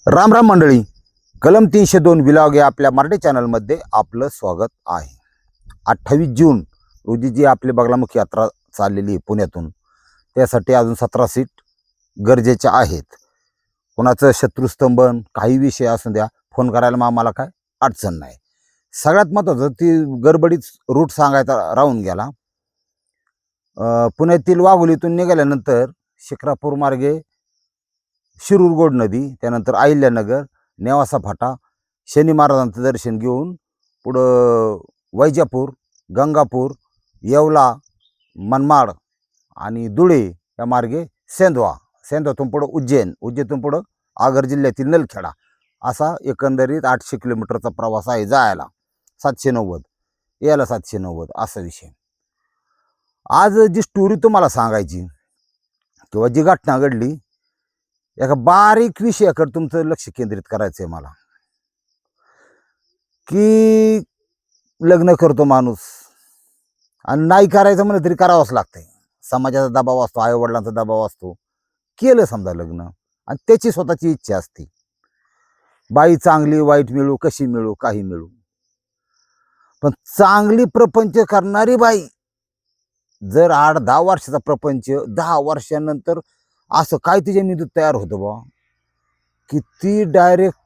राम राम मंडळी, कलम 302 विलॉग या आपल्या मराठी चॅनलमध्ये आपलं स्वागत आहे. 28 जून रोजी जी आपली बगलामुखी यात्रा चाललेली आहे पुण्यातून, त्यासाठी अजून 17 सीट गरजेच्या आहेत. कोणाचं शत्रुस्तंभन काही विषय असू द्या, फोन करायला मग आम्हाला काय अडचण नाही. सगळ्यात महत्त्वाचं ती गडबडीत रूट सांगायचा राहून गेला. पुण्यातील वाघोलीतून निघाल्यानंतर शिक्रापूर मार्गे शिरूर गोड नदी, त्यानंतर अहिल्यानगर, नेवासा फाटा, शनी महाराजांचं दर्शन घेऊन पुढं वैजापूर, गंगापूर, येवला, मनमाड आणि धुळे या मार्गे सेंधवातून पुढं उज्जैनतून पुढं आगर जिल्ह्यातील नलखेडा, असा एकंदरीत 800 किलोमीटरचा प्रवास आहे. जायला 790, यायला 790 असा विषय. आज जी स्टोरी तुम्हाला सांगायची किंवा जी घटना घडली, एका बारीक विषयाकडे तुमचं लक्ष केंद्रित करायचं आहे मला. की लग्न करतो माणूस आणि नाही करायचं म्हणलं तरी करावंच लागतंय. समाजाचा दबाव असतो, आईवडिलांचा दबाव असतो. केलं समजा लग्न आणि त्याची स्वतःची इच्छा असते, बाई चांगली वाईट मिळू, कशी मिळू, काही मिळू, पण चांगली प्रपंच करणारी बाई जर 8-10 वर्षाचा प्रपंच 10 वर्षानंतर असं काय तिच्या मेंदूत तयार होतं बा, की ती डायरेक्ट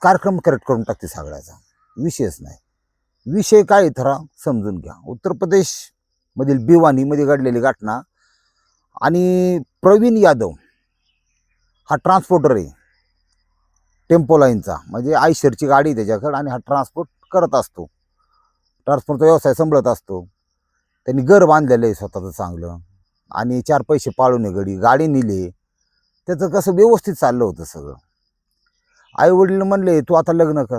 कार्यक्रम करेक्ट करून टाकते सगळ्याचा. विषयच नाही. विषय काय थरा समजून घ्या. उत्तर प्रदेश मधील भिवानीमध्ये घडलेली घटना. आणि प्रवीण यादव हा ट्रान्सपोर्टर आहे टेम्पो लाईनचा, म्हणजे आयशरची गाडी आहे त्याच्याकडे आणि हा ट्रान्सपोर्ट करत असतो, ट्रान्सपोर्टचा व्यवसाय सांभाळत असतो. त्यांनी घर बांधलेलं आहे स्वतःचं चांगलं आणि 4 पैसे पाळून गाडी नेली. त्याचं कसं व्यवस्थित चाललं होतं सगळं. आई वडील म्हणले तू आता लग्न कर.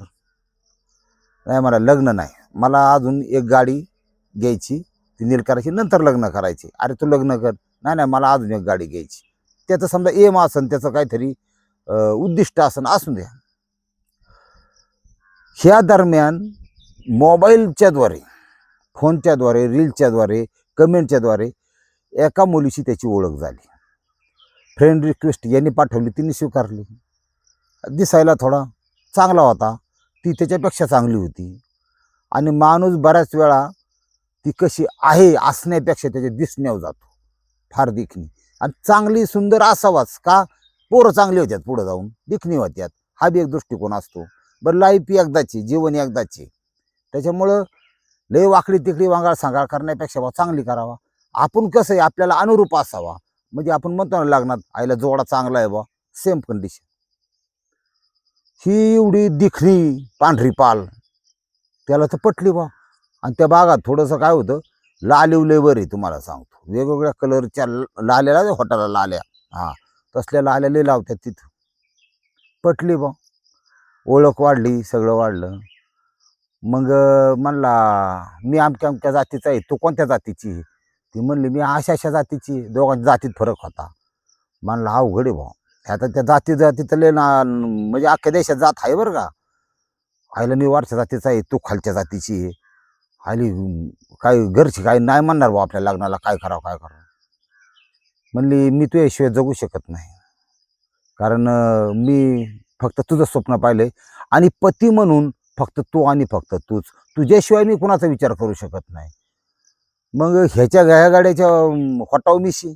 नाही, मला लग्न नाही, मला अजून एक गाडी घ्यायची, ती नील करायची, नंतर लग्न करायचे. अरे तू लग्न कर. नाही नाही, मला अजून एक गाडी घ्यायची. त्याचं समजा एम असन, त्याचं काहीतरी उद्दिष्ट असून द्या. ह्या दरम्यान मोबाईलच्याद्वारे, फोनच्याद्वारे, रीलच्याद्वारे, कमेंटच्याद्वारे एका मुलीशी त्याची ओळख झाली. फ्रेंड रिक्वेस्ट यांनी पाठवली, तिने स्वीकारली. दिसायला थोडा चांगला होता, ती त्याच्यापेक्षा चांगली होती. आणि माणूस बऱ्याच वेळा ती कशी आहे असण्यापेक्षा त्याच्या दिसण्यावर जातो, फार देखणी. आणि चांगली सुंदर असावाच का, पोरं चांगली होत्यात पुढं जाऊन, देखणी होत्यात, हा बी एक दृष्टिकोन असतो. बरं, लाईफ एकदाची, जीवन एकदाची, त्याच्यामुळं लय वाकडी तिकडी वांगाळ सांगाळ करण्यापेक्षा बा चांगली करावा. आपण कसं आहे, आपल्याला अनुरूप असावा. म्हणजे आपण म्हणतो ना लग्नात आईला जोडा चांगला आहे बा, सेम कंडिशन. ही एवढी दिखणी पांढरी पाल त्याला तर पटली बा. आणि त्या बागात थोडंसं काय होतं, लालिवलेवर आहे तुम्हाला सांगतो, वेगवेगळ्या कलरच्या लाल्या, होटाला लाल्या, हां तसल्या लाल्या लय लावतात तिथं. पटली बा, ओळख वाढली, सगळं वाढलं. मग म्हणला मी अमक्या अमक्या जातीचा आहे, तू कोणत्या जातीची? ती म्हणली मी अशा जातीची. दोघांच्या जातीत फरक होता. म्हणला अवघड आहे भाऊ. आता त्या जातीत लय ना, म्हणजे अख्ख्या देशात जात आहे बरं का. आईला मी वरच्या जातीचा आहे, तू खालच्या जातीची आहे. आली काय घरची काय नाही म्हणणार भाऊ आपल्या लग्नाला, काय करावं. म्हणली मी तुझ्याशिवाय जगू शकत नाही, कारण मी फक्त तुझं स्वप्न पाहिलंय आणि पती म्हणून फक्त तू आणि फक्त तूच, तुझ्याशिवाय मी कुणाचा विचार करू शकत नाही. मग ह्याच्या गाड्याच्या होटाव मिशी.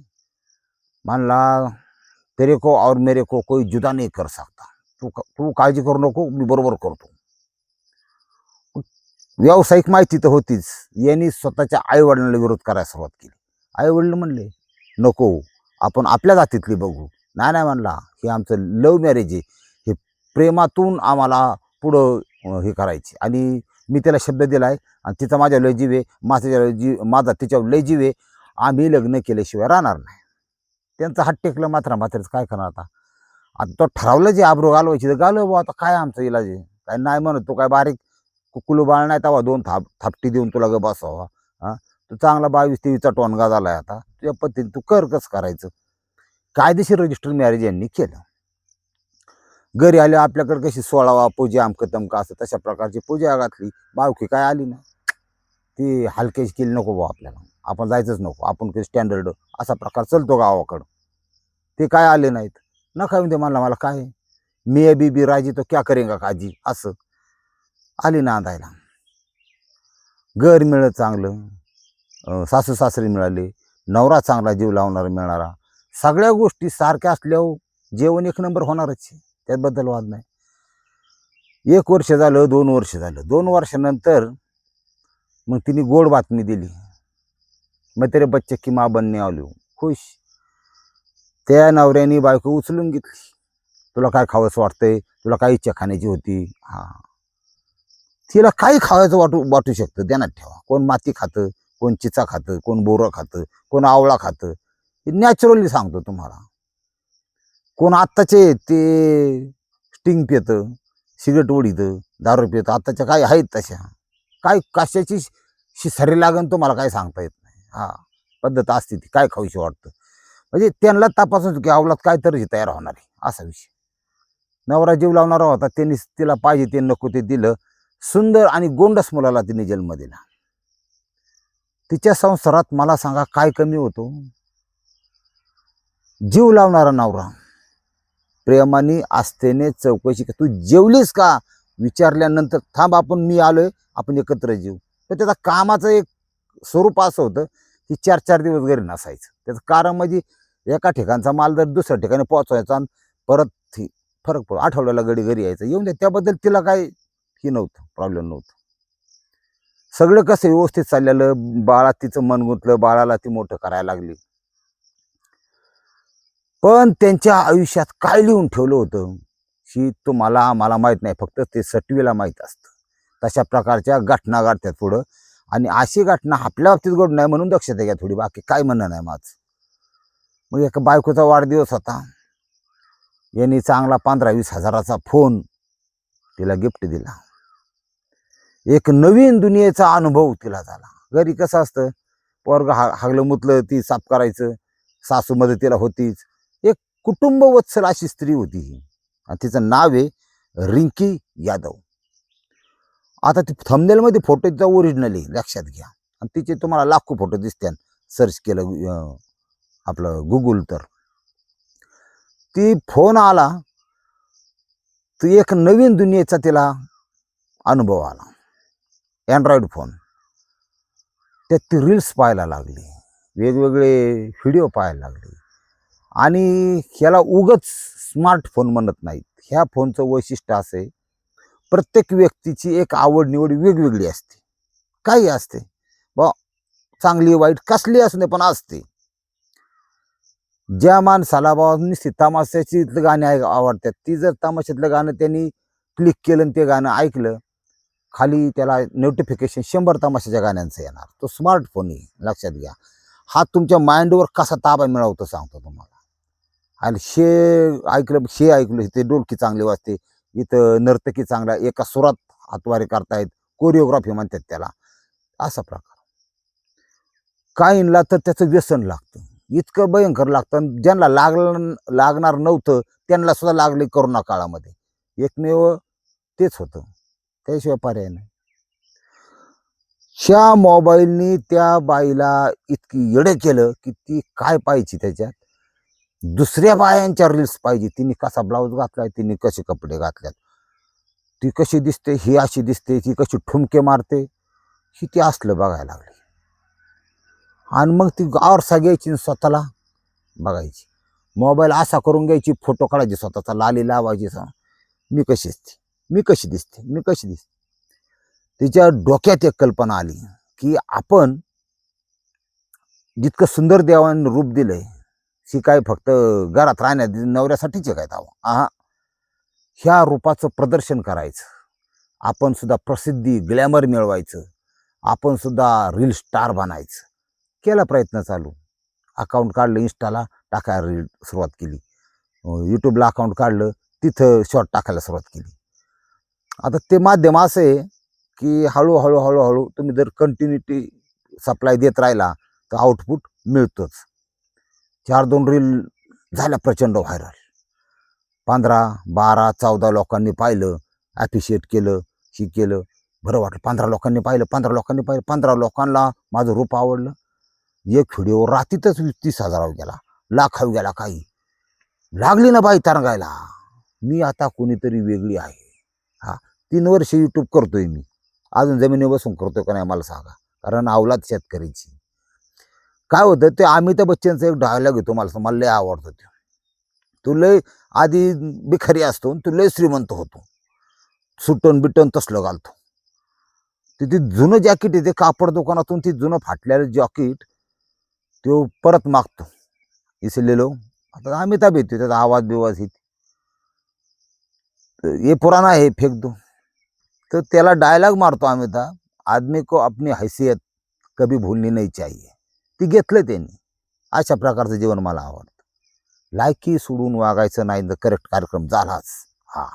म्हणला तेरे को और मेरे को कोई जुदा नहीं कर सकता, तू काळजी करू नको, मी बरोबर करतो. व्यावसायिक माहिती तर होतीच. यांनी स्वतःच्या आईवडिलांना विरोध करायला सुरुवात केली. आईवडील म्हणले नको, आपण आपल्या जातीतली बघू. नाही नाही म्हणला, हे आमचं लव्ह मॅरेज आहे, हे प्रेमातून आम्हाला पुढं हे करायचे. आणि मी त्याला शब्द दिला आहे आणि तिचा माझ्या लय जीव आहे, माझा तिच्यावर लय जीव आहे, आम्ही लग्न केल्याशिवाय राहणार नाही. त्यांचं हात टेकलं मात्रच काय करणार आता. आता तो ठरवलं जे आबरू घालवायची तर घालव, आता काय आमचं इलाज आहे. काय नाही म्हणत, तो काय बारीक कुकुलू बाळ नाही, तवा 2 थापटी देऊन तुला ग बसावा. हां, तू चांगला 22-23चा टोनगा झालाय, आता तुझ्या पद्धतीने तू कर, कसं करायचं. कायदेशीर रजिस्टर मॅरेज यांनी केलं. घरी आले, आपल्याकडे कशी 16वा पूजा अमकं तमकं असं, तशा प्रकारची पूजा घातली. बावकी काय आली ना, ती हलकेच केली नको बा आपल्याला, आपण जायचंच नको, आपण काही स्टँडर्ड असा प्रकार चालतो गावाकडं. ते काय आले नाहीत. नका म्हणते मला काय मियाँ बीबी राजी तो क्या करेंगा काजी, असं आली नांदायला. घर मिळत चांगलं, सासू सासरे मिळाले, नवरा चांगला जीव लावणारा मिळणारा, सगळ्या गोष्टी सारख्या असल्यावर जेवण एक नंबर होणारच आहे, त्याबद्दल वाद नाही. 1 वर्ष झालं, 2 वर्ष झालं, 2 वर्षानंतर मग तिने गोड बातमी दिली, मग तेरे बच्चे की माँ बनने वाली हूँ. खुश. त्या नवऱ्याने बायको उचलून घेतली. तुला काय खावंसं वाटतंय, तुला काय इच्छा खाण्याची होती, हा, तिला काही खावायचं वाटू शकतं, ध्यानात ठेवा. कोण माती खातं, कोण चिचा खातं, कोण बोरं खातं, कोण आवळा खातं, हे नॅचरली सांगतो तुम्हाला. कोण आत्ताचे ते स्टिंग पितं, सिगरेट ओढीतं, दारू पितं, आत्ताच्या काय आहेत तशा, काय कशाची सरी लागन तुम्हाला काय सांगता येत नाही. हा, पद्धत असते ती, काय खाऊशी वाटतं म्हणजे त्यांना तपासून की अवलाद काय तरी तयार होणार आहे, असा विषय. नवरा जीव लावणारा होता, त्यांनी तिला पाहिजे ते नको ते दिलं. सुंदर आणि गोंडस मुलाला तिने जन्म दिला. तिच्या संसारात मला सांगा काय कमी होतो? जीव लावणारा नवरा, प्रेमाने आस्थेने चौकशी, तू जेवलीस का विचारल्यानंतर, थांब आपण मी आलोय, आपण एकत्र जेऊ. तर त्याचा कामाचं एक स्वरूप असं होतं की 4-4 दिवस घरी नसायचं. त्याचं कारण म्हणजे एका ठिकाणचा माल जर दुसऱ्या ठिकाणी पोहोचवायचा आणि परत फरक पडतो. आठवड्याला घरी यायचं, येऊन द्या, त्याबद्दल तिला काय ही नव्हतं, प्रॉब्लेम नव्हतं. सगळं कसं व्यवस्थित चाललेलं. बाळात तिचं मन गुंतलं, बाळाला ती मोठं करायला लागली. पण त्यांच्या आयुष्यात काय लिहून ठेवलं होतं की मला माहीत नाही, फक्त ते सटवीला माहीत असतं. तशा प्रकारच्या घटना घडतात पुढं, आणि अशी घटना आपल्या बाबतीत घडू नाही म्हणून दक्षता घ्या थोडी, बाकी काय म्हणणं नाही माझं. मग एका बायकोचा वाढदिवस होता, यांनी चांगला 15-20 हजाराचा फोन तिला गिफ्ट दिला. एक नवीन दुनियेचा अनुभव तिला झाला. घरी कसं असतं, पोरग हागलं मुतलं ती साफ करायचं, सासू मदतीला होतीच. एक कुटुंबवत्सल अशी स्त्री होती ही, आणि तिचं नाव आहे रिंकी यादव. आता ती थंबनेलमध्ये फोटो तिचा ओरिजिनल आहे, लक्षात घ्या. आणि तिचे तुम्हाला लाखो फोटो दिसतात सर्च केलं आपलं गुगल तर. ती फोन आला तर एक नवीन दुनियेचा तिला अनुभव आला. अँड्रॉइड फोन, त्यात ती रील्स पाहायला लागली, वेगवेगळे व्हिडिओ पाहायला लागली. आणि ह्याला उगच स्मार्टफोन म्हणत नाहीत. ह्या फोनचं वैशिष्ट्य असं आहे, प्रत्येक व्यक्तीची एक आवड निवड वेगवेगळी असते. काही असते बा, चांगली वाईट कसली असू नये, पण असते. ज्या माणसाला बा नुसती तमाशाची गाणी आवडतात, ती जर तमाशातलं गाणं त्यांनी क्लिक केलं आणि ते गाणं ऐकलं, खाली त्याला नोटिफिकेशन 100 तमाशाच्या गाण्यांचं येणार. तो स्मार्टफोन आहे, लक्षात घ्या. हा तुमच्या माइंडवर कसा ताबा मिळवतो सांगतो तुम्हाला. आणि हे ऐकलं, ते डोलकी चांगली वाजते, इथं नर्तकी चांगला एका सुरात हातवारे करतायत, कोरिओग्राफी म्हणतात त्याला, असा प्रकार. काहींना तर त्याचं व्यसन लागतं, इतकं भयंकर लागतं. ज्यांना लागणार नव्हतं त्यांना सुद्धा लागले कोरोना काळामध्ये. एकमेव तेच होतं, त्याशिवाय पर्याय नाही. ह्या मोबाईलनी त्या बाईला इतकी येडे केलं की ती काय पाहिजे त्याच्यात, दुसऱ्या बायांच्या रील्स पाहिजे. तिने कसा ब्लाऊज घातलाय, तिने कसे कपडे घातल्यात, ती कशी दिसते, ही अशी दिसते, ती कशी ठुमके मारते, ही ती असलं बघायला लागली. आणि मग ती आरसा घ्यायची, स्वतःला बघायची, मोबाईल असा करून घ्यायची, फोटो काढायची, स्वतःचा लाली लावायची, मी कशी दिसते, मी कशी दिसते, मी कशी दिसते. तिच्या डोक्यात एक कल्पना आली की आपण जितकं सुंदर देवाने रूप दिलंय, ही काय फक्त घरात राहण्यात नवऱ्यासाठीच काय दावा, ह्या रूपाचं प्रदर्शन करायचं, आपण सुद्धा प्रसिद्धी ग्लॅमर मिळवायचं, आपण सुद्धा रील स्टार बनायचं. केला प्रयत्न चालू. अकाउंट काढलं, इंस्टाला टाकायला रील सुरुवात केली, यूट्यूबला अकाउंट काढलं, तिथं शॉर्ट टाकायला सुरुवात केली. आता ते माध्यम असं आहे की हळूहळू तुम्ही जर कंटिन्युटी सप्लाय देत राहिला तर आउटपुट मिळतोच. 4-2 रील झाल्या प्रचंड व्हायरल, 15, 12, 14 लोकांनी पाहिलं, ॲप्रिशिएट केलं, ही केलं, बरं वाटलं. 15 लोकांनी पाहिलं, 15 लोकांनी पाहिलं, 15 लोकांना माझं रूप आवडलं. एक व्हिडिओ रात्रीतच 30,000 गेला, लाखावर गेला. काही लागली ना बाई तरंगायला, मी आता कोणीतरी वेगळी आहे. हा 3 वर्ष यूट्यूब करतोय मी. अजून जमिनीवर बसून करतोय का नाही मला सांगा, कारण अवलाद शेतकऱ्याची. काय होतं ते अमिताभ बच्चनचा एक डायलॉग आहे, मला लय आवडतो तो. तू लय आधी भिकारी असतो, तू लय श्रीमंत होतो, सुटन बिटन तसलं घालतो. ते जुनं जॅकेट आहे, ते कापड दुकानातून ते जुनं फाटलेलं जॅकेट तो परत मागतो. इसलिए लो आता अमिताभ येतो, त्याचा आवाज बिवाज येते, ये पुराना है फेक दो. तर त्याला डायलॉग मारतो अमिताभ, आदमी को अपनी हैसियत कभी भूलनी नहीं चाहिए. ती घेतलं त्यांनी. अशा प्रकारचं जीवन मला आवडतं. लायकी सोडून वागायचं नाही, तर करेक्ट कार्यक्रम झालाच. हा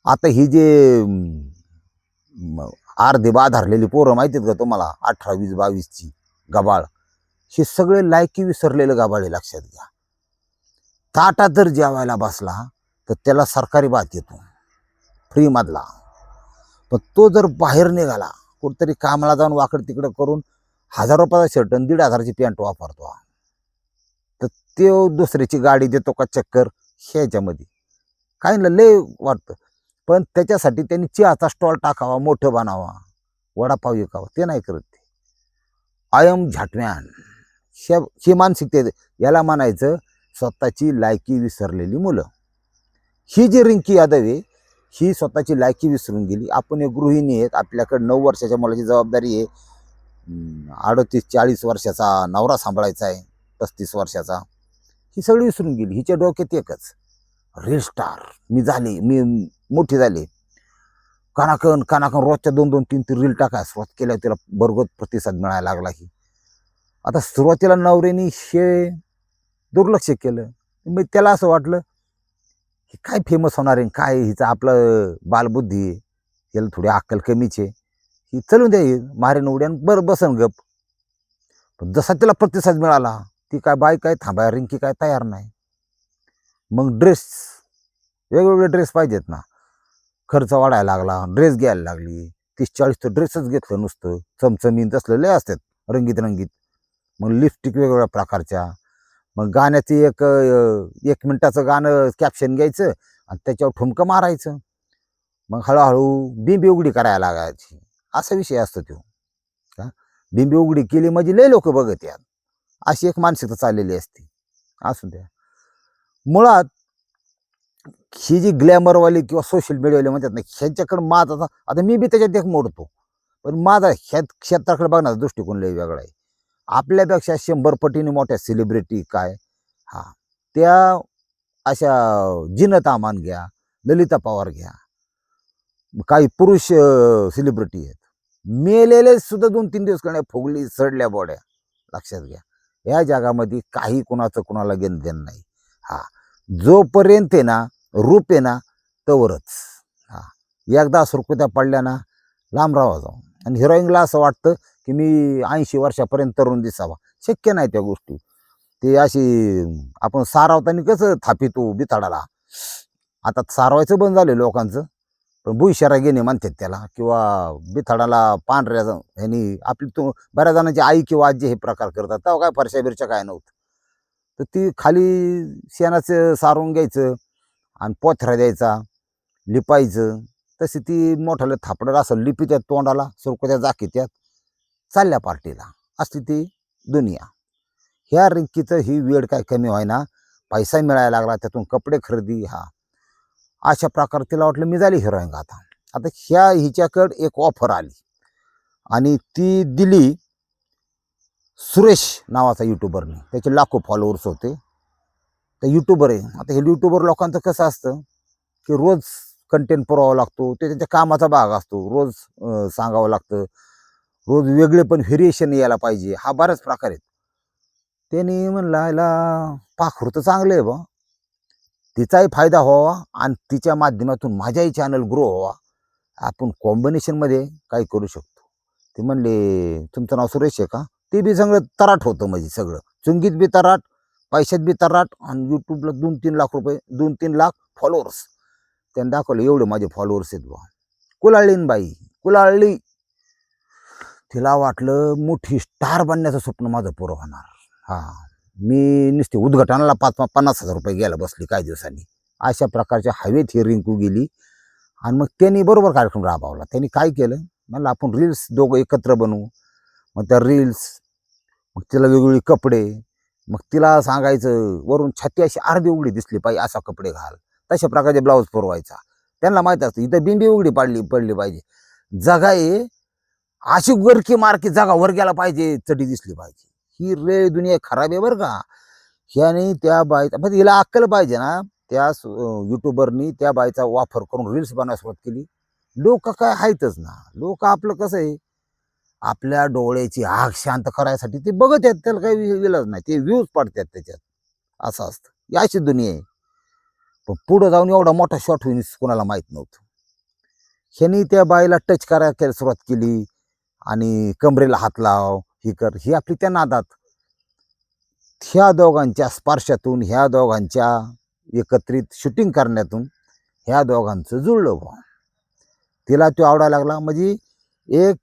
आता ही जे अर्धे बाधारलेली पोरं माहिती आहेत का तुम्हाला, 18, 20, 22ची गबाळ, हे सगळे लायकी विसरलेले गबाळे. लक्षात घ्या, ताटात जर जेवायला बसला तर त्याला सरकारी भात येतो फ्री मधला, पण तो जर बाहेर निघाला कुठतरी कामाला जाऊन वाकड तिकडं करून 1000 रुपयाचा शर्ट आणि 1500ची पॅन्ट वापरतो, तर तो दुसऱ्याची गाडी देतो का चक्कर, ह्याच्यामध्ये काही ना लय वाटतं. पण त्याच्यासाठी त्यांनी चहाचा स्टॉल टाकावा, मोठं बनावा, वडापाव विकावा, ते नाही करत. ते आय एम झाटमॅन, ही मानसिकता. याला म्हणायचं स्वतःची लायकी विसरलेली मुलं. ही जी रिंकी यादव आहे, ही स्वतःची लायकी विसरून गेली. आपण एक गृहिणी आहेत, आपल्याकडे 9 वर्षाच्या मुलाची जबाबदारी आहे, 38-40 वर्षाचा नवरा सांभाळायचा आहे, 35 वर्षाचा. ही सगळी विसरून गेली. हिच्या डोक्यात एकच, रील स्टार मी मोठी झाली. कानाकन रोजच्या 2-2, 3-3 रील टाकाय सुरुवात केल्या, तिला बरोबर प्रतिसाद मिळायला लागला. ही आता सुरुवातीला नवऱ्याने हे दुर्लक्ष केलं. मग त्याला असं वाटलं हे काय फेमस होणार आहे, काय हिचं आपलं बालबुद्धी आहे, याला थोडी अक्कल कमीच आहे, ही चलून द्या, मारेन उड्यान बरं बसन गप. पण जसा तिला प्रतिसाद मिळाला, ती काय बाई काय थांबाय रिंकी काय तयार नाही. मग ड्रेस, वेगवेगळे ड्रेस पाहिजेत ना, खर्च वाढायला लागला, ड्रेस घ्यायला लागली. 30-40 तर ड्रेसच घेतलं नुसतं, चमचमीन तसलं लय असतात रंगीत. मग लिपस्टिक वेगवेगळ्या प्रकारच्या. मग गाण्याची एक मिनिटाचं गाणं कॅप्शन घ्यायचं आणि त्याच्यावर ठुमकं मारायचं. मग हळूहळू बिंबी उघडी करायला लागायची. असा विषय असतो तो. का बिंबी उघडी केली म्हणजे लय लोक बघत यात, अशी एक मानसिकता चाललेली असते. असू द्या. मुळात ही जी ग्लॅमरवाली किंवा सोशल मीडियावाले म्हणतात ना, ह्यांच्याकडे माझा आता मी बी त्याच्यात एक मोडतो, पण माझा ह्या क्षेत्राकडे बघण्याचा दृष्टिकोन लय वेगळा आहे. आपल्यापेक्षा 100 पटीने मोठ्या सेलिब्रिटी काय, हा त्या अशा जिनत अमान घ्या, ललिता पवार घ्या, काही पुरुष सेलिब्रिटी आहेत, मेलेले सुद्धा 2-3 दिवस करण्या फुगली सडल्या बॉड्या. लक्षात घ्या, या जगामध्ये काही कुणाचं कुणाला घेणं देणं नाही. हा जोपर्यंत आहे ना, रूप आहे ना, तवरच. हा एकदा सुरकुत्या पडल्या ना, लांब राहावा जाऊन. आणि हिरोईनला असं वाटतं की मी 80 वर्षापर्यंत तरुण दिसावा. शक्य नाही त्या गोष्टी. ते अशी आपण सारवताना कसं थापितो बिथाडाला, आता सारवायचं बंद झालं लोकांचं, पण भुईशारा घेणे म्हणतात त्याला, किंवा बिथाडाला पांढऱ्या ह्यानी आपली बऱ्याच जणांची आई किंवा आजी हे प्रकार करतात. तेव्हा काय फरशा बिरशा काय नव्हतं, तर ती खाली शेणाचं सारवून घ्यायचं आणि पोथरा द्यायचा, लिपायचं. तशी ती मोठाले थापडं असं लिपी त्या तोंडाला, सुरकुत्या जाकीत्यात, चालल्या पार्टीला. असली ती दुनिया. ह्या रिंकीचं ही वेळ काय कमी व्हायना, पैसा मिळायला लागला, त्यातून कपडे खरेदी. हा अशा प्रकारे तिला वाटलं मी झाली हिरोईन. आता हिच्याकडे एक ऑफर आली आणि ती दिली सुरेश नावाचा यूट्यूबरने. त्याचे लाखो फॉलोअर्स होते. तर यूट्यूबर आहे. आता हे यूट्यूबर लोकांचं कसं असतं की रोज कंटेंट पुरवावा लागतो, ते त्यांच्या कामाचा भाग असतो. रोज सांगावं लागतं, रोज वेगळे पण व्हेरिएशन यायला पाहिजे. हा बऱ्याच प्रकार आहेत. त्यांनी म्हणला याला पाखरू तर चांगलं आहे बा, तिचाही फायदा व्हावा आणि तिच्या माध्यमातून माझ्याही चॅनल ग्रो व्हावा, आपण कॉम्बिनेशनमध्ये काही करू शकतो. ते म्हणले तुमचं नाव सुरेश आहे का? ते बी सगळं तराट होतं, म्हणजे सगळं चुंगीत बी तराट, पैशात बी तराट, आणि यूट्यूबला 2-3 लाख रुपये, 2-3 लाख फॉलोअर्स. त्यांनी दाखवलं एवढे माझे फॉलोअर्स आहेत बा. कुलाळलीन बाई, कुलाळली. तिला वाटलं मोठी स्टार बनण्याचं स्वप्न माझं पुरं होणार. हा मी नुसते उद्घाटनाला 50,000 रुपये घ्यायला बसली काही दिवसांनी. अशा प्रकारच्या हवेत ही रिंकू गेली. आणि मग त्यांनी बरोबर कार्यक्रम राबवला. त्यांनी काय केलं, म्हणलं आपण रील्स दोघं एकत्र बनवू. मग त्या रील्स, मग तिला वेगवेगळे कपडे, मग तिला सांगायचं वरून छाती अशी अर्धी उघडी दिसली पाहिजे असा कपडे घाल, तशा प्रकारचे ब्लाऊज पुरवायचा. त्यांना माहीत असतं इथं बिंबी उघडी पडली पाहिजे, जगा आहे अशी गरकी मारकी जागा वर गेला पाहिजे, चटी दिसली पाहिजे. ही रे दुनिया खराब आहे बरं का. ह्याने त्या बाईचा म्हणजे हिला अक्कल पाहिजे ना. त्या युट्यूबरनी त्या बाईचा वापर करून रील्स बनवायला सुरुवात केली. लोक काय आहेतच ना, लोक आपलं कसं आहे, आपल्या डोळ्याची आग शांत करायसाठी ते बघत आहेत, त्याला काही विलाज नाही, ते व्ह्यूज पडतात त्याच्यात, असं असतं. ही अशी दुनिया आहे. पण पुढं जाऊन एवढा मोठा शॉट होईल कोणाला माहीत नव्हतं. ह्यानी त्या बाईला टच करायला सुरुवात केली आणि कमरेला हात लाव, ही कर, ही आपली त्या नादात. ह्या दोघांच्या स्पर्शातून, ह्या दोघांच्या एकत्रित शूटिंग करण्यातून ह्या दोघांचं जुळलं बा. तिला तो आवडायला लागला. म्हणजे एक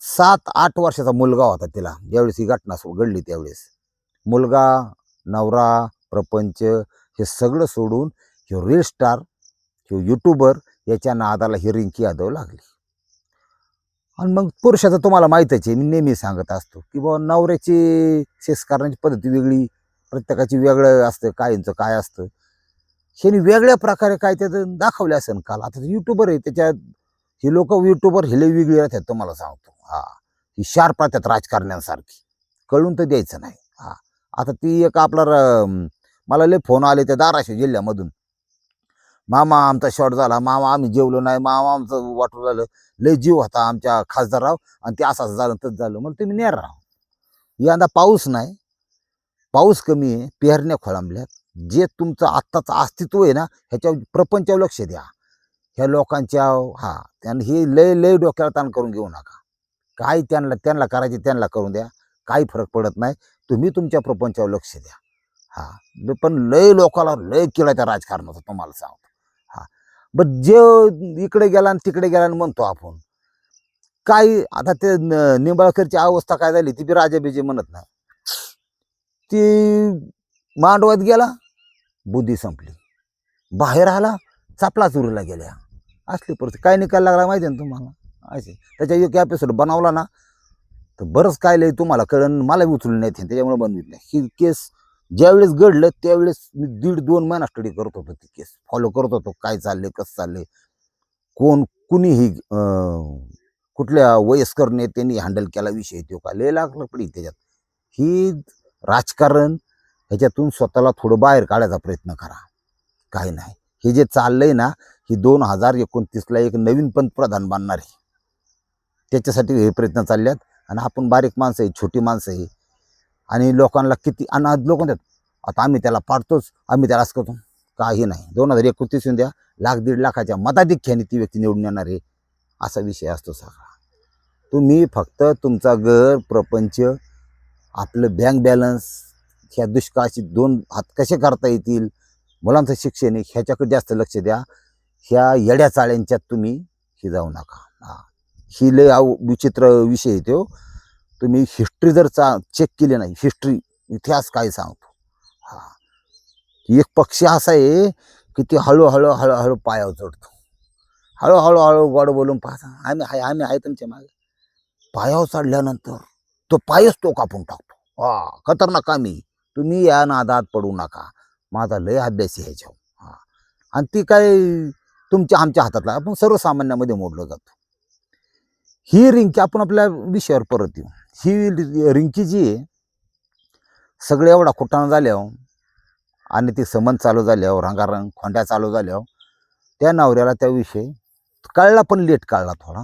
7-8 वर्षाचा मुलगा होता तिला ज्यावेळेस ही घटना घडली. त्यावेळेस मुलगा, नवरा, प्रपंच हे सगळं सोडून ह्यो रील स्टार, ह्यो युट्यूबर याच्या नादाला ही रिंकी यादव लागली. आणि मग पुरुषाचं तुम्हाला माहीतच आहे, मी नेहमी सांगत असतो की बाबा नवऱ्याची सेक्स करण्याची पद्धती वेगळी, प्रत्येकाची वेगळं असतं, काहींचं काय असतं. ह्यानी वेगळ्या प्रकारे काय त्याचं दाखवले असेल काल. आता युट्यूबर आहे, त्याच्यात ही लोक युट्यूबर हिले वेगळी राहतात तुम्हाला सांगतो. हा, ही शार्प राहतात राजकारण्यांसारखी, कळून तर द्यायचं नाही. हा, आता ती एक आपला मला लय फोन आले त्या धाराशिव जिल्ह्यामधून, मामा आमचा शॉट झाला, मामा आम्ही जेवलो नाही, मामा आमचं वाटू झालं, लय जीव होता आमच्या खासदारराव आणि ते असं झालं तसं झालं. मग तुम्ही नेर राहा. यंदा पाऊस नाही, पाऊस कमी आहे, पेरण्या खोळंबल्यात. जे तुमचं आत्ताचं अस्तित्व आहे ना, ह्याच्या प्रपंचावर लक्ष द्या. ह्या लोकांच्या त्यांना हे लय लय डोक्याला ताण करून घेऊ नका. काय त्यांना करायचे त्यांना करून द्या, काही फरक पडत नाही. तुम्ही तुमच्या प्रपंचावर लक्ष द्या. हा, पण लय लोकाला लय केला त्या राजकारणाचा तुम्हाला सांगतो. हा, बट जे इकडे गेला आणि तिकडे गेला म्हणतो आपण काय. आता ते निंबाळकरची अवस्था काय झाली ती बी राजाबीजी म्हणत नाही. ती मांडवात गेला, बुद्धी संपली, बाहेर आला, चापला चोरीला गेल्या. असली परिस्थिती. काय निकाल लागला माहिती आहे ना तुम्हाला. असे त्याच्या एक एपिसोड बनवला ना तर बरंच काय लय तुम्हाला कळण. मला उचलून नाही त्याच्यामुळे बनवित नाही. ही केस ज्यावेळेस घडलं त्यावेळेस मी 1.5-2 महिना स्टडी करत होतो, ती केस फॉलो करत होतो, काय चाललंय कसं चाललंय, कुणीही कुठल्या वयस्कर नेत्यांनी हँडल केला विषय तो का लय लागलं पडी त्याच्यात. ही राजकारण ह्याच्यातून स्वतःला थोडं बाहेर काढायचा प्रयत्न करा. काही नाही, हे जे चाललंय ना, ही 2029ला एक नवीन पंतप्रधान बनणार आहे, त्याच्यासाठी हे प्रयत्न चालले आहेत. आणि आपण बारीक माणसं आहे, छोटी माणसं आहे, आणि लोकांना किती अनाथ लोक म्हणतात आता आम्ही त्याला पाडतोच, आम्ही त्याला असं करतो. काही नाही, 2029 येऊन द्या, 1-1.5 लाखाच्या मताधिक्याने ती व्यक्ती निवडून येणार आहे, असा विषय असतो सगळा. तुम्ही फक्त तुमचा घर, प्रपंच, आपलं बँक बॅलन्स, ह्या दुष्काळाची 2 हात कसे करता येतील, मुलांचं शिक्षण आहे, ह्याच्याकडे जास्त लक्ष द्या. ह्या येड्या चाळ्यांच्यात तुम्ही ही जाऊ नका. ही लय विचित्र विषय आहे तो. तुम्ही हिस्ट्री जर चेक केली नाही, हिस्ट्री इतिहास काय सांगतो. हा, एक पक्षी असा आहे की ते हळूहळू हळूहळू पायावर चढतो, हळूहळू गोड बोलून पाहता आम्ही आहे तुमच्या मागे. पायावर चढल्यानंतर तो पायच तो कापून टाकतो. खतरनाक कामी. तुम्ही या नादात पडू नका. माझा लय अभ्यास आहे ह्याच्यावर. आणि ती काय तुमच्या आमच्या हातातला, आपण सर्वसामान्यामध्ये मोडलं जातो. ही रिंकी, आपण आपल्या विषयावर परत येऊ. ही रिंकी जी आहे, सगळे एवढा कुटाणा झाल्यावर आणि ती समन चालू झाल्यावर, रंगारंग खोंड्या चालू झाल्यावर त्या नवऱ्याला त्या विषय कळला, पण लेट कळला थोडा.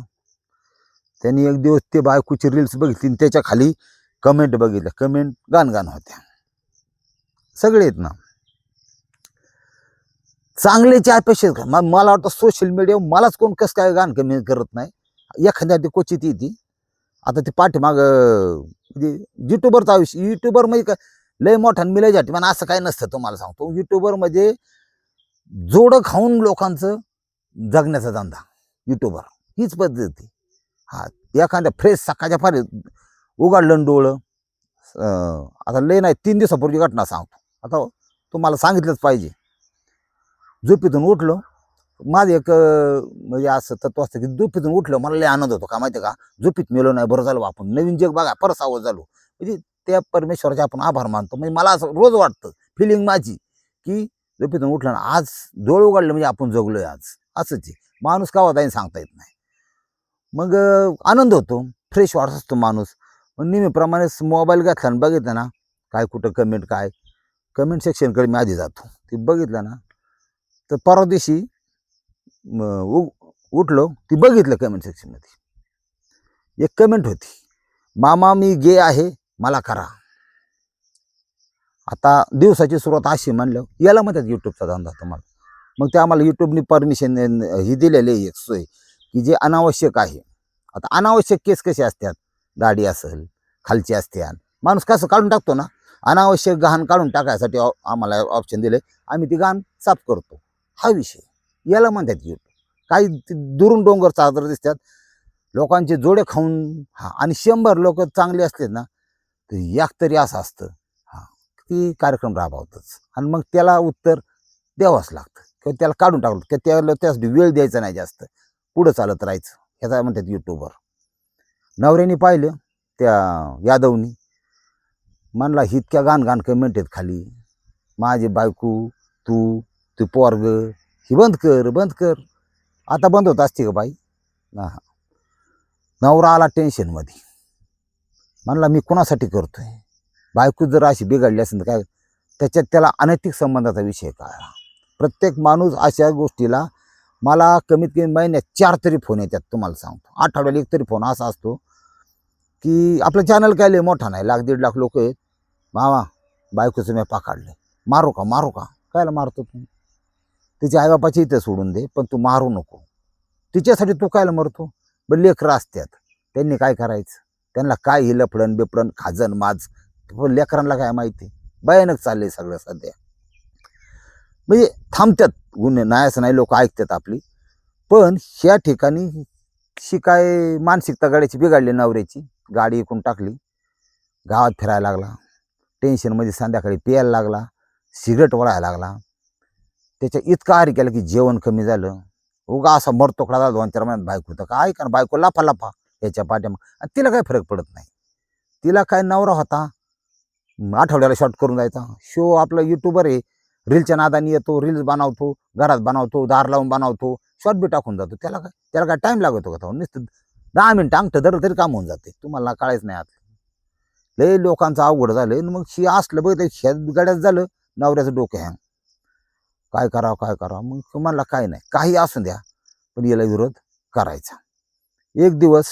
त्यांनी एक दिवस ते बायकोची रील्स बघितली आणि त्याच्या खाली कमेंट बघितल्या. कमेंट गाणगाण होत्या. सगळे आहेत ना चांगल्याची अपेक्षा. मला वाटतं सोशल मीडियावर मलाच कोण कसं काय गाण कमेंट करत नाही. एखाद्या ती क्वचित येते. आता ती पाठीमाग म्हणजे युट्यूबरचा आयुष्य, युट्यूबर म्हणजे काय लय मोठा मिलय जाते पण असं काय नसतं तुम्हाला सांगतो. युट्यूबर म्हणजे जोडं खाऊन लोकांचं जगण्याचा धंदा. युट्यूबर हीच पद्धती. हा, एखाद्या फ्रेश सकाळच्या फार उघडलं डोळं. आता लय नाही, 3 दिवसापूर्वी घटना सांगतो. आता तुम्हाला सांगितलंच पाहिजे. झोपेतून उठलो. माझं एक म्हणजे असं तत्व असतं की झोपेतून उठलं मला लय आनंद होतो का माहिती का, झोपेत मेलो नाही, बरं झालं आपण नवीन जग बघा परत सावध झालो. म्हणजे त्या परमेश्वराचे आपण आभार मानतो. म्हणजे मला असं रोज वाटतं, फिलिंग माझी, की झोपेतून उठलं ना आज डोळे उघडले म्हणजे आपण जगलोय आज. असंच आहे, माणूस का होता सांगता येत नाही. मग आनंद होतो, फ्रेश वाटत असतो माणूस. मग नेहमीप्रमाणेच मोबाईल घेतला आणि बघितलं ना काय कुठं कमेंट, काय कमेंट सेक्शनकडे मी आधी जातो. ते बघितलं ना तर परवा दिवशी उठलो, ती बघितलं कमेंट सेक्शनमध्ये एक कमेंट होती, मामा मी गे आहे मला करा. आता दिवसाची सुरुवात अशी म्हणलं याला म्हणतात यूट्यूबचा धंदा तुम्हाला. मग ते आम्हाला यूट्यूबनी परमिशन ही दिलेली आहे एक सोय की जे अनावश्यक आहे. आता अनावश्यक केस कसे असतात, दाढी असेल खालची असतात, माणूस कसं काढून टाकतो ना, अनावश्यक गहाण काढून टाकायसाठी आम्हाला ऑप्शन दिले, आम्ही ती गहाण साफ करतो. हा विषय याला म्हणतात यूट्यूब. काही दुरून डोंगर चादर दिसतात, लोकांचे जोडे खाऊन आणि 100 लोक चांगले असले ना तर एक तरी असं असतं ती कार्यक्रम राबवतच आणि मग त्याला उत्तर द्यावंच लागतं किंवा त्याला काढून टाकलं किंवा त्याला त्यासाठी वेळ द्यायचा नाही, जास्त पुढं चालत राहायचं. ह्याचा म्हणतात यूट्यूबर. नवऱ्याने पाहिलं त्या यादवनी, म्हणला इतक्या घाण घाण कमेंट आहेत खाली, माझी बायको तू तू पोरग ही बंद कर बंद कर. आता बंद होत असते का बाई? हां. नवरा आला टेन्शनमध्ये, म्हणला मी कुणासाठी करतोय, बायको जर अशी बिघडली असेल तर काय, त्याच्यात त्याला अनैतिक संबंधाचा विषय कळला. प्रत्येक माणूस अशा गोष्टीला, मला कमीत कमी महिन्यात 4 तरी फोन येतात तुम्हाला सांगतो, आठवड्याला 1 तरी फोन असा असतो की आपलं चॅनल काय लय मोठा नाही, 1,00,000-1,50,000 लोक आहेत, मामा बायकोचं मी पकडले, मारू का मारू का, कायला मारतो तू, तिच्या आईबापाची इथं सोडून दे पण तू मारू नको, तिच्यासाठी तू कायला मरतो. बरं लेकरं असतात त्यांनी काय करायचं, त्यांना काय ही लफडण बिपडण खाजन माज, लेकरांना काय माहिती, भयानक चाललंय सगळं सध्या. म्हणजे थांबतात गुन्हे, नाही असं नाही, लोक ऐकतात आपली. पण ह्या ठिकाणी काय मानसिकता गाड्याची बिघडली, नवऱ्याची गाडी इकून टाकली, गावात फिरायला लागला, टेन्शनमध्ये संध्याकाळी प्यायला लागला, सिगरेट वळायला लागला, त्याच्या इतका आहारी केला की जेवण कमी झालं, उगा असा मरतोकडा झाला 2-4 महिन्यात. बायको तर काय का बायको लाफा लाफा याच्या पाठ्यामग, तिला काय फरक पडत नाही. तिला काय नवरा होता आठवड्याला शॉर्ट करून जायचा, शो आपला यूट्यूबर आहे, रीलच्या नादानी येतो, रील्स बनवतो, घरात बनवतो, दार लावून बनवतो, शॉर्ट बी टाकून जातो. त्याला काय टाईम लागतो का? नुसतं 10 मिनिटं अंगठं धरलं तरी काम होऊन जाते. तुम्हाला कळायच नाही आता लय लोकांचं अवघड झालं. मग शी असलं बघ ह्या गाड्यात झालं, नवऱ्याचं डोकं हँग, काय करावं काय करावं. मग तुम्हाला काय नाही, काही असू द्या पण याला विरोध करायचा. एक दिवस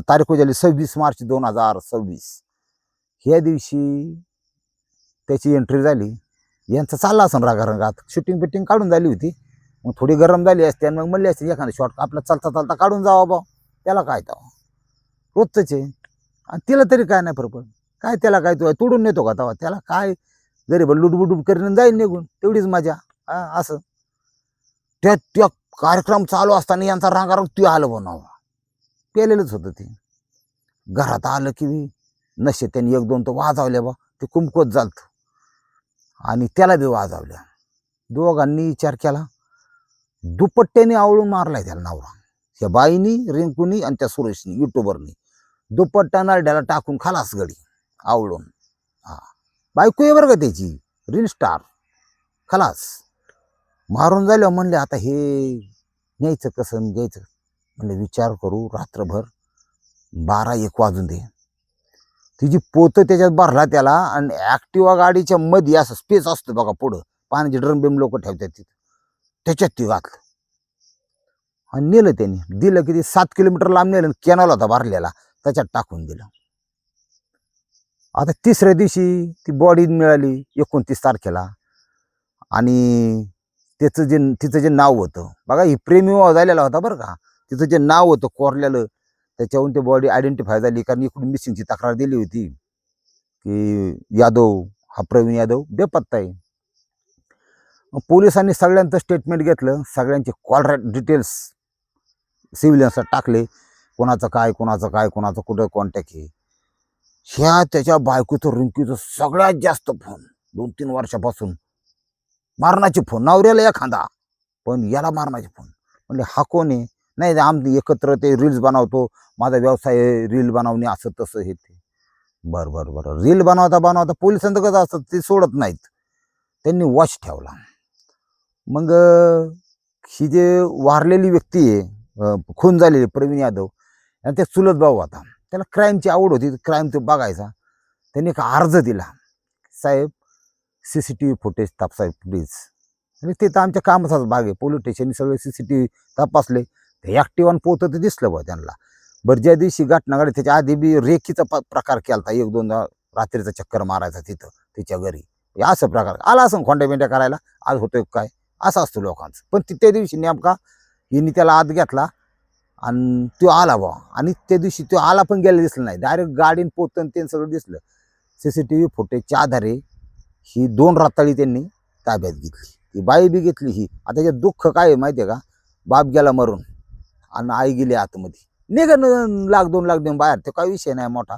तारीख झाली 26 मार्च 2026. ह्या दिवशी त्याची एंट्री झाली. यांचं चालला असं रागारंगात, शूटिंग बिटिंग काढून झाली होती, मग थोडी गरम झाली असते आणि मग म्हणली असते एखादा शॉट आपला चालता चालता काढून जावा बा, त्याला काय तेव्हा रोजच आहे. आणि तिला तरी काय नाही फरक, काय त्याला काय तू तोडून नेतो का तेव्हा, त्याला काय गरीब लुडबुडूब करीन जाईल निघून, तेवढीच मजा. असं त्या त्या कार्यक्रम चालू असताना यांचा रागाराग तू आलं बनवा, पेलेलंच होतं ते. घरात आलं की नशे त्यांनी 1-2 तर वाजवल्या बा, ते कुमकोत झालत आणि त्याला बी वाजवल्या. दोघांनी विचार केला, दुपट्ट्याने आवळून मारलाय त्याला नवरा, त्या बाईनी, रिंकूनी आणि त्या सुरेशनी युट्यूबरनी दुपट्टा नरड्याला टाकून खालास गडी आवळून. हा बायको आहे बरं का त्याची, रील स्टार, खलास मारून झाल्यावर म्हणले आता हे न्यायचं कसं घ्यायचं. म्हणले विचार करू रात्रभर, 12-1 वाजून दे. तिची पोतं त्याच्यात भरला त्याला आणि ॲक्टिवा गाडीच्या मध्ये असं स्पेस असतो बघा पुढं, पाण्याचे ड्रम बिम लोक ठेवतात तिथं, त्याच्यात ती घातलं आणि नेलं त्यांनी. दिलं किती 7 किलोमीटर लांब नेलं, कॅनॉल होता भरलेला त्याच्यात टाकून दिलं. आता 3ऱ्या दिवशी ती बॉडी मिळाली 29 तारखेला आणि तिचं जे नाव होतं बघा, ही प्रेमविवाह झालेला होता बरं का, तिचं जे नाव होतं कोरलेलं त्याच्याहून ती बॉडी आयडेंटिफाय झाली. कारण इकडून मिसिंगची तक्रार दिली होती की यादव हा प्रवीण यादव बेपत्ता आहे. मग पोलिसांनी सगळ्यांचं स्टेटमेंट घेतलं, सगळ्यांचे कॉल डिटेल्स सिव्हिलियन्सला टाकले, कोणाचं काय कोणाचं काय कोणाचं कुठं कॉन्टॅक्ट आहे. ह्या त्याच्या बायकोचं रिंकीचं सगळ्यात जास्त फोन 2-3 वर्षापासून मारणाचे फोन, नवऱ्याला एखादा, पण याला मारणाचे फोन. म्हणले हा कोण आहे? नाही आम्ही एकत्र ते रील्स बनवतो, माझा व्यवसाय आहे रील बनवणे, असं तसं हे ते. बरं बरं बरं. रील बनवता बनवता पोलिसांचं कसं असतं ते सोडत नाहीत, त्यांनी वॉच ठेवला. मग ही जे वारलेली व्यक्ती आहे, खून झालेली प्रवीण यादव, आणि ते चुलत भाऊ होता, त्याला क्राईमची आवड होती, क्राईम तो बघायचा. त्यांनी एक अर्ज दिला, साहेब CCTV फुटेज साहेब प्लीज. आणि ते तर आमच्या कामाचाच भाग आहे, पोलीस स्टेशननी सगळे CCTV तपासले, ते ॲक्टिव्ह पोतं ते दिसलं बा त्यांना. बरं ज्या दिवशी घटना घडली त्याच्या आधी बी रेखीचा प्रकार केला होता, 1-2दा रात्रीचा चक्कर मारायचा तिथं तिच्या घरी, असं प्रकार आला असं खोंड्या बिंड्या करायला, आज होतोय काय असं असतं लोकांचं. पण त्या दिवशी नेमका हिने त्याला आत घेतला आणि तो आला बा, आणि त्या दिवशी तो आला पण गेला दिसलं नाही, डायरेक्ट गाडीन पोतन ते सगळं दिसलं. CCTV फुटेजच्या आधारे ही 2 राताळी त्यांनी ताब्यात घेतली, ही बाई बी घेतली. ही आता त्याच्यात दुःख काय आहे माहिती आहे का, बाप गेला मरून आणि आई गेली आतमध्ये, निघन 1-2 लाख देऊन बाहेर, तो काही विषय नाही मोठा.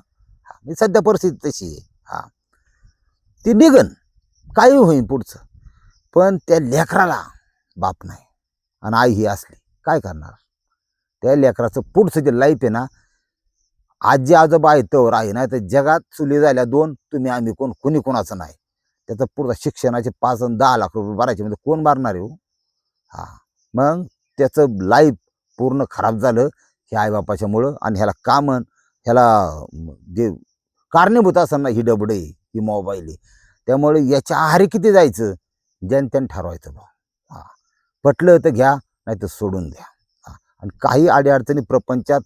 सध्या परिस्थिती तशी आहे. ती निघन, काही होईल पुढचं, पण त्या लेकराला बाप नाही आणि आई ही असली, काय करणार? त्या लेकराचं पुढचं जे लाईफ आहे ना, आजी आजोबा आहे तर आहे, नाही तर जगात चुली झाल्या 2, तुम्ही आम्ही कोण, कुणी कोणाचं नाही. त्याचं पुढचं शिक्षणाचे 5 आणि 10 लाख रुपये भरायचे म्हणजे कोण भरणार आहे हो? मग त्याचं लाईफ पूर्ण खराब झालं हे आईबापाच्यामुळं. आणि ह्याला कामन, ह्याला जे कारणीभूत असताना ही डबडे, ही मोबाईल आहे, त्यामुळे याच्या आहारी किती जायचं ज्यान त्यानं ठरवायचं बा. पटलं तर घ्या, नाही तर सोडून द्या. आणि काही अडीअडचणी प्रपंचात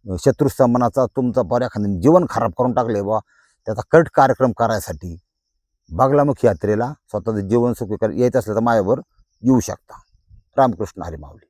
शत्रुस्थापनाचा तुमचा एखाद्याने जीवन खराब करून टाकले बा, त्याचा कट कार्यक्रम करायसाठी बागलामुखी यात्रेला स्वतःचं जीवन सुखी यायचं असलं तर माझ्यावर येऊ शकता. रामकृष्ण हरी माऊली.